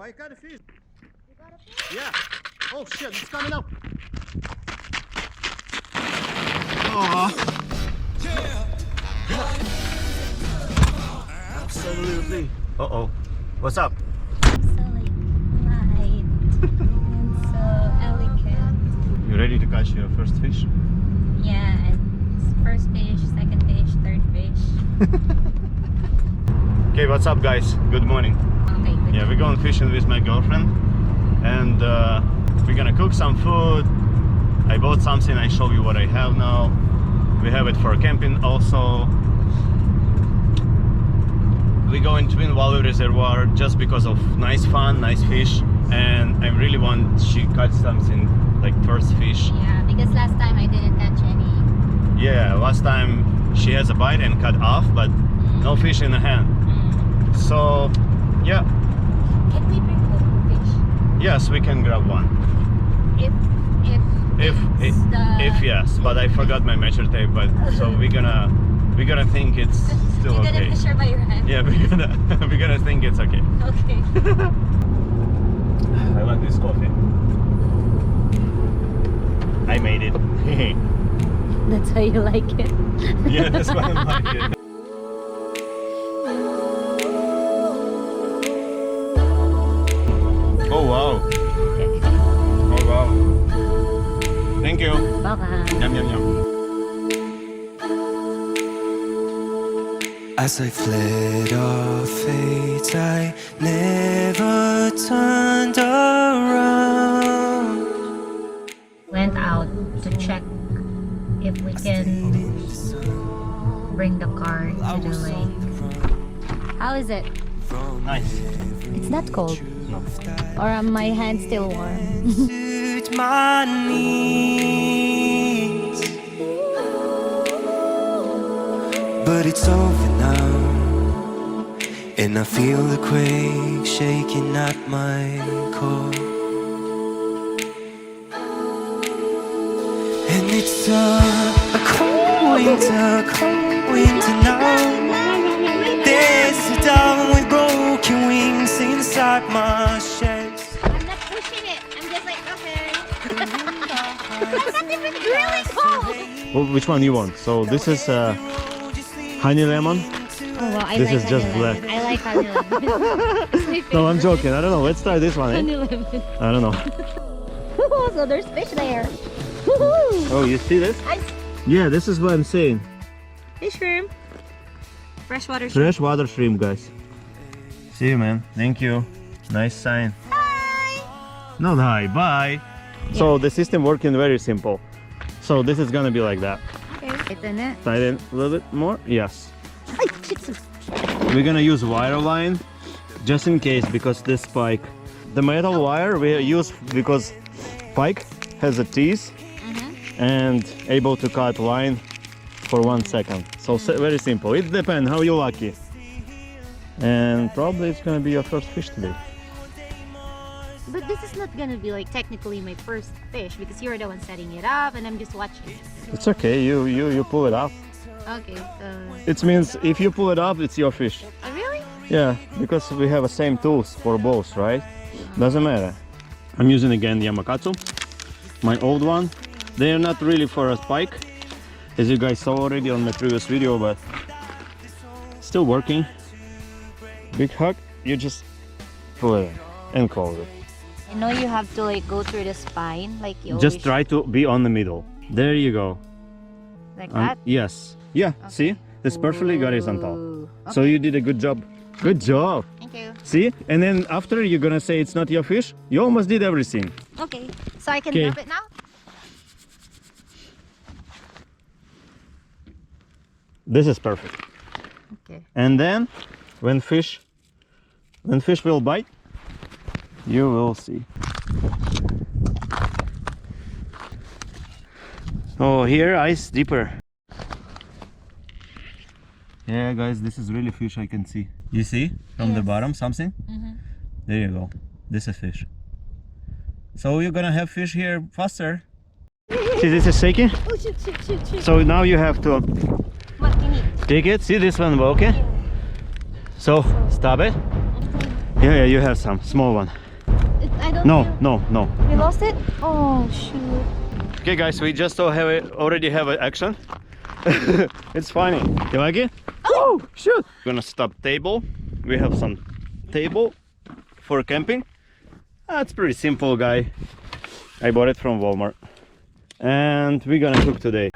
I got a fish. You got a fish? Yeah. Oh shit, it's coming up. Oh. Absolutely. Uh-oh. What's up? I'm so like light and so elegant. You ready to catch your first fish? Yeah, and first fish, second fish, third fish. Okay, what's up guys? Good morning. Okay, good. Yeah, we're going fishing with my girlfriend and we're gonna cook some food. I bought something, I show you what I have now. We have it for camping also. We go in Twin Valley Reservoir just because of nice fun, nice fish, and I really want she catch something like first fish. Yeah, because last time I didn't catch any. Yeah, last time she has a bite and cut off, but no fish in the hand. So, yeah. Can we bring home fish? Yes, we can grab one. If yes, but I forgot my measure tape. But so we're gonna think it's still You're okay. gonna measure by your hand. Yeah, we're gonna think it's okay. Okay. I like this coffee. I made it. That's how you like it. Yeah, that's why I like it. Oh wow. Oh wow. Thank you. Welcome. Yum yum yum. As I fled off fate, I never turned around. Went out to check if we can bring the car to the lake. How is it? Nice. It's not cold. No. Or are my hands still warm? Suit my knees, but it's over now, and I feel the quake shaking at my core. And it's a cold winter now. There's a dove with broken wings inside my chest. I'm not pushing it. I'm just like, okay. It's not even really cold. Well, which one you want? So this is honey lemon. Oh, well, I This like is just honey lemon. black. I like honey lemon. It's my No, I'm favorite. joking. I don't know. Let's try this one. Honey Eh? lemon. I don't know. So there's fish there. Woohoo! Oh, you see this? Yeah, this is what I'm saying. Fish shrimp. Freshwater shrimp. Freshwater shrimp, guys. See you, man. Thank you. Nice sign. Bye! Not hi, bye. So the system working very simple. So this is gonna be like that. Okay. Tighten it. Tighten a little bit more. Yes. Ay, shit. We're gonna use wire line just in case because this pike. The metal wire we use because pike has a teeth and able to cut line for 1 second. So very simple. It depends how you lucky. And probably it's gonna be your first fish today. But this is not gonna be like technically my first fish because you're the one setting it up and I'm just watching. It's okay. You pull it up. Okay, so. It means if you pull it up, it's your fish. Oh, really? Yeah, because we have the same tools for both, right? Doesn't matter. I'm using again Yamakatsu, my old one. They are not really for a pike, as you guys saw already on my previous video, but still working. Big hook, you just pull it in and close it. I know you have to like go through the spine, like you Just always try to be on the middle. There you go. like that. Yes. Yeah, see? This perfectly horizontal. Ooh. So you did a good job. Good job. Thank you. See? And then after you're gonna say it's not your fish, you almost did everything. Okay, so I can Okay. drop it now? This is perfect. Okay. And then when fish will bite, you will see. Oh, here ice deeper. Yeah guys, this is really fish I can see. You see from the bottom something? There you go. This is fish. So you're gonna have fish here faster. See, this is shaking. Oh, shoot. So now you have to What you need? take it. See this one, okay? So stop it. Yeah, you have some small one. I don't No, feel- no, no. We lost it? Oh, shoot. Okay, guys, we just already have an action. It's funny. You like it? Oh, shoot! We're gonna stop table. We have some table for camping. That's pretty simple, guy. I bought it from Walmart. And we're gonna cook today.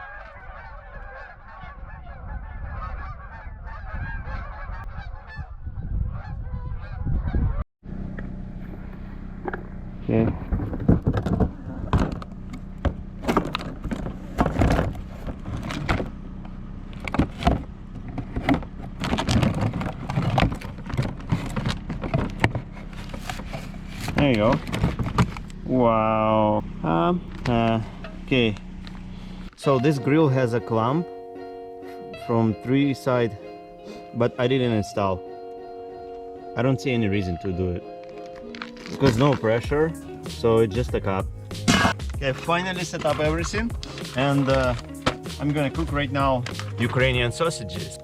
Okay. There you go. Wow. Okay. So this grill has a clamp from 3 sides, but I didn't install. I don't see any reason to do it because no pressure, so it's just a cup. Okay, finally set up everything, and I'm gonna cook right now Ukrainian sausages.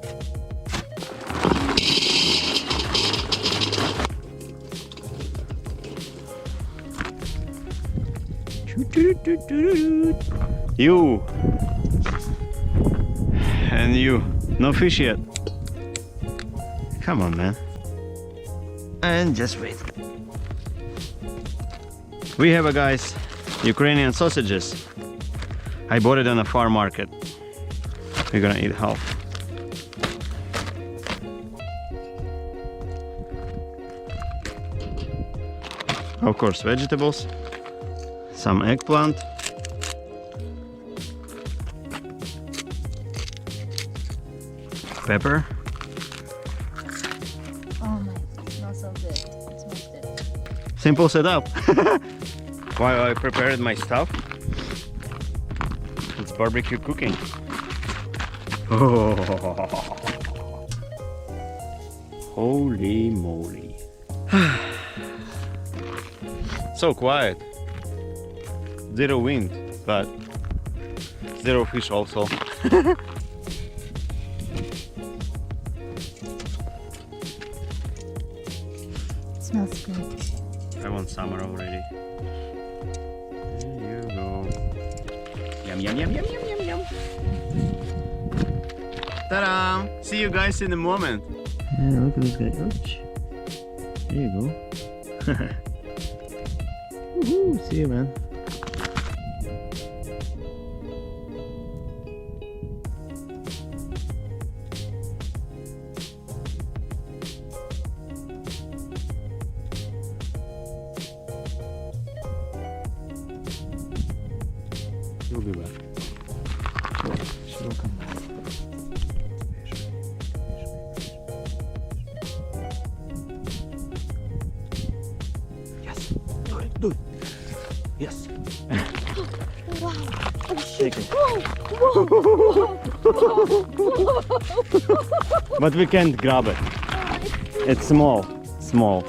You and you, no fish yet. Come on, man. And just wait. We have a guys Ukrainian sausages. I bought it on a farm market. We're gonna eat half. Of course, vegetables, some eggplant, pepper. Oh my, it smells so good. It smells good. Simple setup. While I prepared my stuff, it's barbecue cooking. Oh, holy moly. So quiet. Zero wind, but zero fish also. It smells good. I want summer already. There you go. Yum, yum, yum, yum, yum, yum, yum. Ta-da! See you guys in a moment. Yeah, look at this guy. Ouch. There you go. Woohoo! See you, man. He'll be back. She will come back. Yes, do it, do it. Yes. Wow. Oh, shoot. Take it. Whoa. Whoa. But we can't grab it. It's small. Small.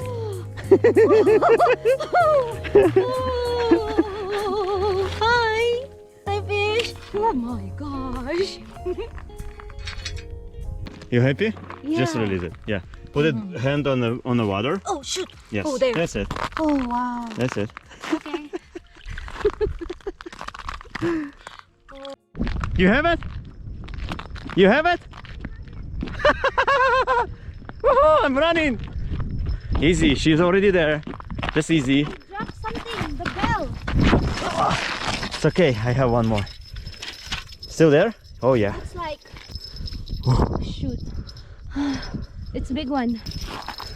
Hi. Hi, fish. Oh my gosh. You happy? Yeah. Just release it. Yeah. Put it hand on the water. Oh, shoot. Yes. Oh, there. That's it. Oh, wow. That's it. Okay. You have it? You have it? Woohoo, I'm running. Easy, she's already there. Just easy. Drop something, the bell. It's okay, I have one more. Still there? Oh yeah. Looks like. Oh, shoot. It's a big one.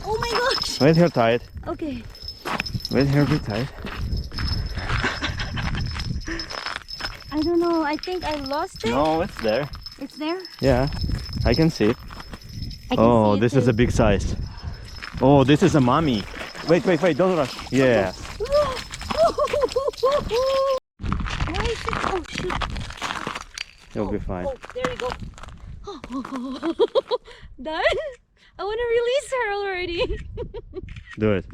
Oh my gosh. Wait here tight. Okay. Wait here be tight. I don't know. I think I lost it. No, it's there. It's there. Yeah, I can see it. I can Oh, see it this is too. a big size. Oh, this is a mommy. Wait, wait, wait, don't rush. Yeah. Why is it? Oh shoot! It'll be fine. Oh, there you go. Done? I want to release her already. Do it.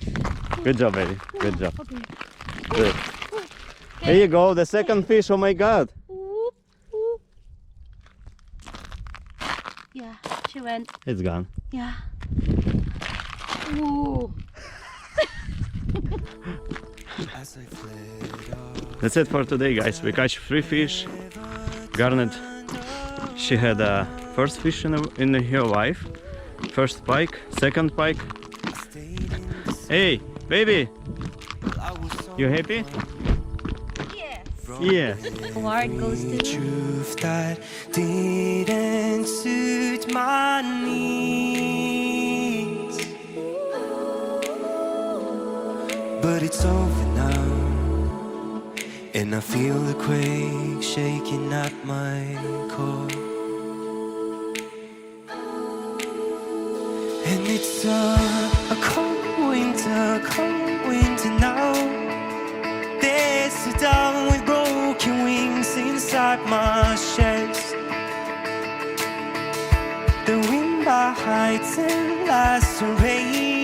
Good job, baby. Good job. Okay. Good. Here you go, the second fish. Oh my god. Whoop, whoop. Yeah, she went. It's gone. Yeah. Ooh. as I fled off. That's it for today, guys. We catch 3 fish. Garnet, she had a first fish in her life. First pike, second pike. Hey, baby, you happy? Yes. Award goes to Truth that didn't suit my needs, but it's over now, and I feel the quake shaking at my core. And it's a cold winter now. There's a dove with broken wings inside my chest. The wind bites and lacerates.